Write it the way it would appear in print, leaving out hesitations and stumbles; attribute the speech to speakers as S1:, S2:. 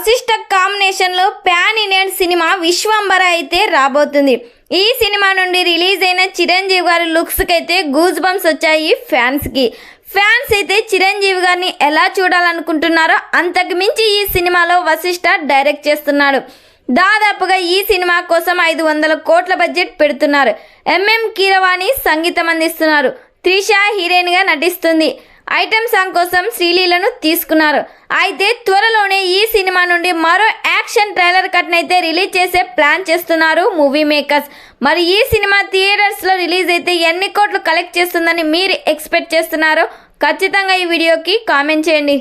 S1: వశిష్ఠ కాంబినేషన్లో pan Indian cinema Vishwambhara అయితే రాబోతుంది. ఈ సినిమా నుండి రిలీజ్ అయిన చిరంజీవి గారి లుక్స్కి అయితే గూజ్ బంప్స్ వచ్చాయి ఫ్యాన్స్ అయితే చిరంజీవి గారిని ఎలా చూడాలనుకుంటున్నారో అంతకు మించి ఈ సినిమాలో వశిష్ఠ డైరెక్ట్ చేస్తున్నాడు. దాదాపుగా ఈ సినిమా కోసం 500 కోట్ల బడ్జెట్ పెడుతున్నారు. ఎంఎం కీరవాణి సంగీతం అందిస్తున్నారు. త్రిష హీరోయిన్గా నటిస్తుంది. ఐటమ్ సాంగ్ కోసం శ్రీలీలను తీసుకున్నారు. అయితే త్వరలోనే ఈ సినిమా నుండి మరో యాక్షన్ ట్రైలర్ కట్ని అయితే రిలీజ్ చేసే ప్లాన్ చేస్తున్నారు మూవీ మేకర్స్. మరి ఈ సినిమా థియేటర్స్లో రిలీజ్ అయితే ఎన్ని కోట్లు కలెక్ట్ చేస్తుందని మీరు ఎక్స్పెక్ట్ చేస్తున్నారో ఖచ్చితంగా ఈ వీడియోకి కామెంట్ చేయండి.